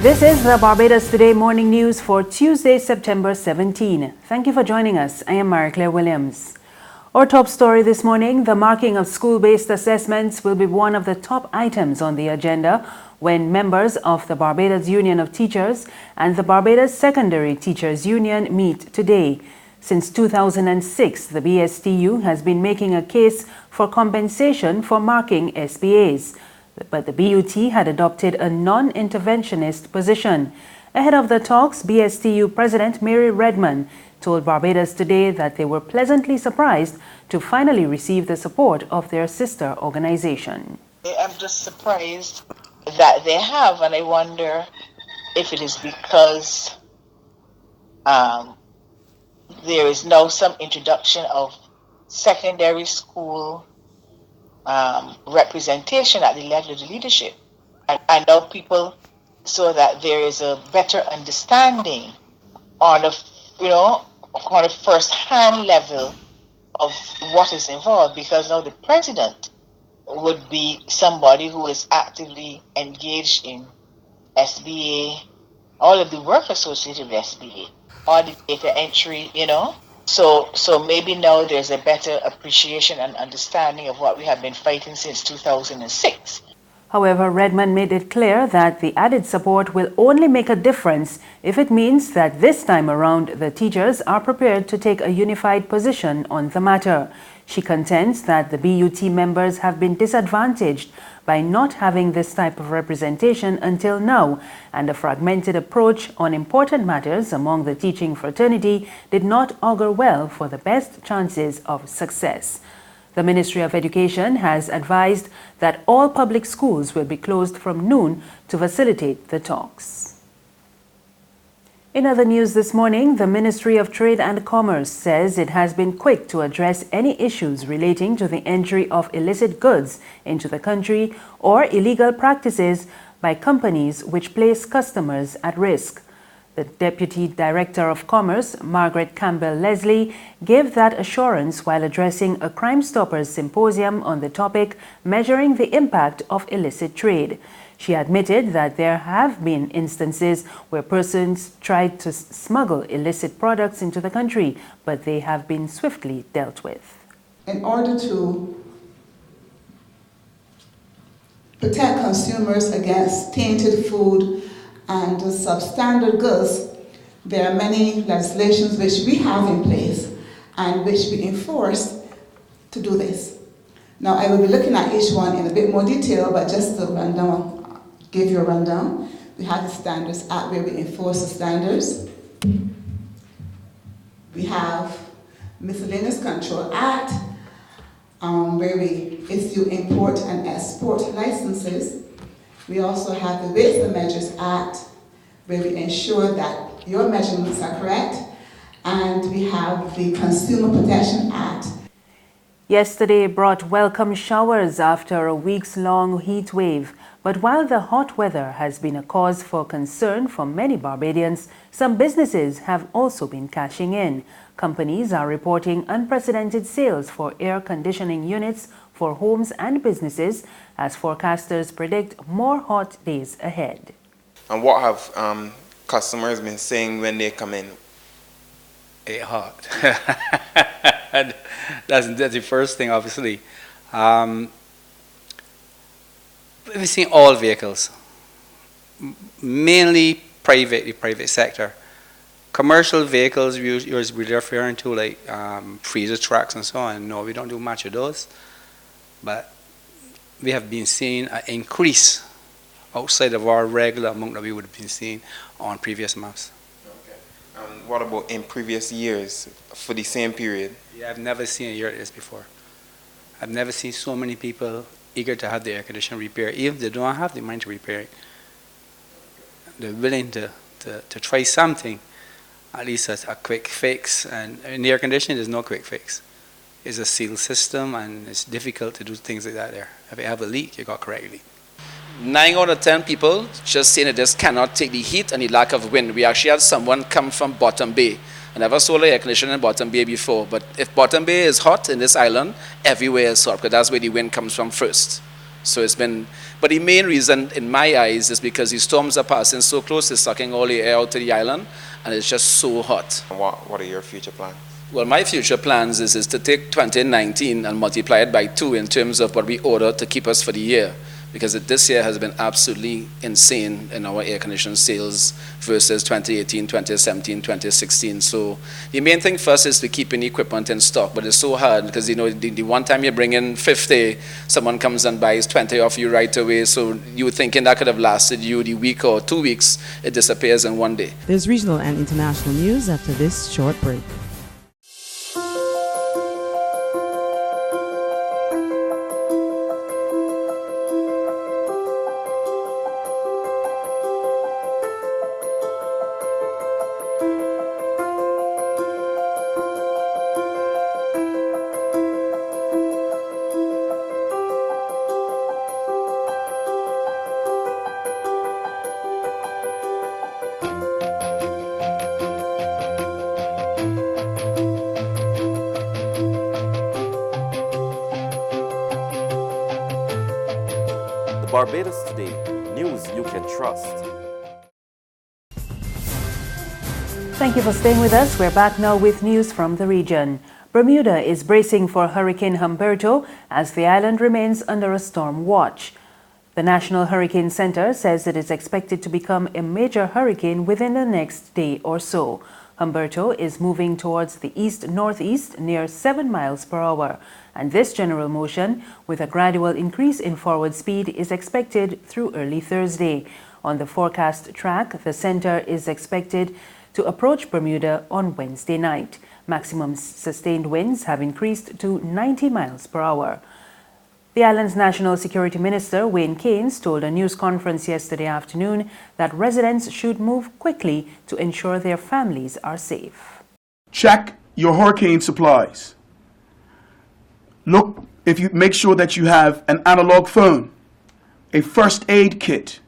This is the Barbados Today morning news for Tuesday, September 17. Thank you for joining us. I am Marie-Claire Williams. Our top story this morning, the marking of school-based assessments will be one of the top items on the agenda when members of the Barbados Union of Teachers and the Barbados Secondary Teachers Union meet today. Since 2006, the BSTU has been making a case for compensation for marking SBAs. But the BUT had adopted a non-interventionist position. Ahead of the talks, BSTU President Mary Redman told Barbados Today that they were pleasantly surprised to finally receive the support of their sister organization. I'm just surprised that they have, and I wonder if it is because there is now some introduction of secondary school representation at the level of the leadership, and now people, so that there is a better understanding on a first-hand level of what is involved, because now the president would be somebody who is actively engaged in SBA, all of the work associated with SBA, all the data entry, So maybe now there's a better appreciation and understanding of what we have been fighting since 2006. However, Redman made it clear that the added support will only make a difference if it means that this time around the teachers are prepared to take a unified position on the matter. She contends that the BUT members have been disadvantaged by not having this type of representation until now, and a fragmented approach on important matters among the teaching fraternity did not augur well for the best chances of success. The Ministry of Education has advised that all public schools will be closed from noon to facilitate the talks. In other news this morning, the Ministry of Trade and Commerce says it has been quick to address any issues relating to the entry of illicit goods into the country or illegal practices by companies which place customers at risk. The Deputy Director of Commerce, Margaret Campbell-Leslie, gave that assurance while addressing a Crime Stoppers symposium on the topic, Measuring the Impact of Illicit Trade. She admitted that there have been instances where persons tried to smuggle illicit products into the country, but they have been swiftly dealt with. In order to protect consumers against tainted food and substandard goods, there are many legislations which we have in place and which we enforce to do this. Now, I will be looking at each one in a bit more detail, but just to give you a rundown. We have the Standards Act where we enforce the standards. We have Miscellaneous Control Act where we issue import and export licenses. We also have the Weights and Measures Act where we ensure that your measurements are correct. And we have the Consumer Protection Act. Yesterday brought welcome showers after a weeks-long heat wave. But while the hot weather has been a cause for concern for many Barbadians, some businesses have also been cashing in. Companies are reporting unprecedented sales for air conditioning units for homes and businesses as forecasters predict more hot days ahead. And what have customers been saying when they come in? It's hot. That's the first thing, obviously. We've seen all vehicles, mainly the private sector. Commercial vehicles you're referring to, like freezer trucks and so on. No, we don't do much of those. But we have been seeing an increase outside of our regular amount that we would have been seeing on previous months. Okay. And what about in previous years for the same period? Yeah, I've never seen a year like this before. I've never seen so many people eager to have the air conditioner repaired, even if they don't have the money to repair it. They're willing to try something, at least a quick fix. And in the air conditioning, there's no quick fix. It's a sealed system, and it's difficult to do things like that there. If you have a leak, you got correct leak. 9 out of 10 people just saying that this cannot take the heat and the lack of wind. We actually had someone come from Bottom Bay. I never saw the air conditioner in Bottom Bay before, but if Bottom Bay is hot in this island, everywhere is hot, because that's where the wind comes from first. So it's been, but the main reason in my eyes is because the storms are passing so close, it's sucking all the air out to the island, and it's just so hot. What are your future plans? Well, my future plans is to take 2019 and multiply it by 2 in terms of what we order to keep us for the year. Because this year has been absolutely insane in our air conditioning sales versus 2018, 2017, 2016. So the main thing first is to keep any equipment in stock, but it's so hard because the one time you bring in 50, someone comes and buys 20 off you right away. So you were thinking that could have lasted you the week or 2 weeks, it disappears in one day. There's regional and international news after this short break. Barbados Today, news you can trust. Thank you for staying with us. We're back now with news from the region. Bermuda is bracing for Hurricane Humberto as the island remains under a storm watch. The National Hurricane Center says it is expected to become a major hurricane within the next day or so. Humberto is moving towards the east-northeast near 7 miles per hour, and this general motion, with a gradual increase in forward speed, is expected through early Thursday. On the forecast track, the center is expected to approach Bermuda on Wednesday night. Maximum sustained winds have increased to 90 miles per hour. The island's National Security Minister, Wayne Keynes, told a news conference yesterday afternoon that residents should move quickly to ensure their families are safe. Check your hurricane supplies. Look, if you make sure that you have an analog phone, a first aid kit,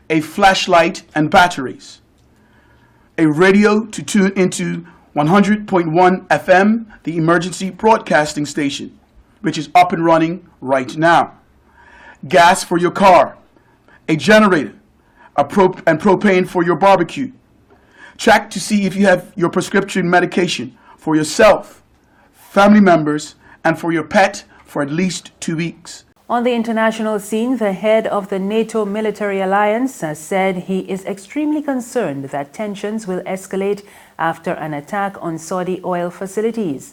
a flashlight and batteries, a radio to tune into 100.1 FM, the emergency broadcasting station, which is up and running right now. Gas for your car, a generator, and propane for your barbecue. Check to see if you have your prescription medication for yourself, family members, and for your pet for at least 2 weeks. On the international scene, the head of the NATO military alliance has said he is extremely concerned that tensions will escalate after an attack on Saudi oil facilities.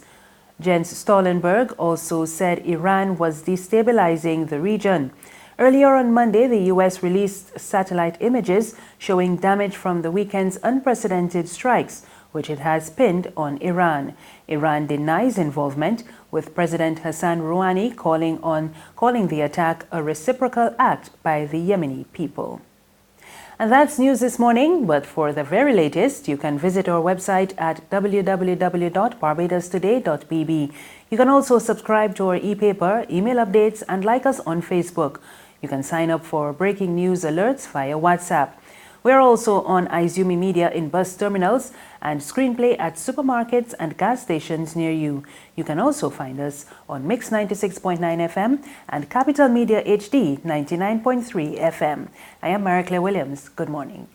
Jens Stoltenberg also said Iran was destabilizing the region. Earlier on Monday, the U.S. released satellite images showing damage from the weekend's unprecedented strikes, which it has pinned on Iran. Iran denies involvement, with President Hassan Rouhani calling the attack a reciprocal act by the Yemeni people. And that's news this morning, but for the very latest, you can visit our website at www.barbadostoday.bb. You can also subscribe to our e-paper, email updates, and like us on Facebook. You can sign up for breaking news alerts via WhatsApp. We're also on Izumi Media in bus terminals and Screenplay at supermarkets and gas stations near you. You can also find us on Mix 96.9 FM and Capital Media HD 99.3 FM. I am Mary Claire Williams. Good morning.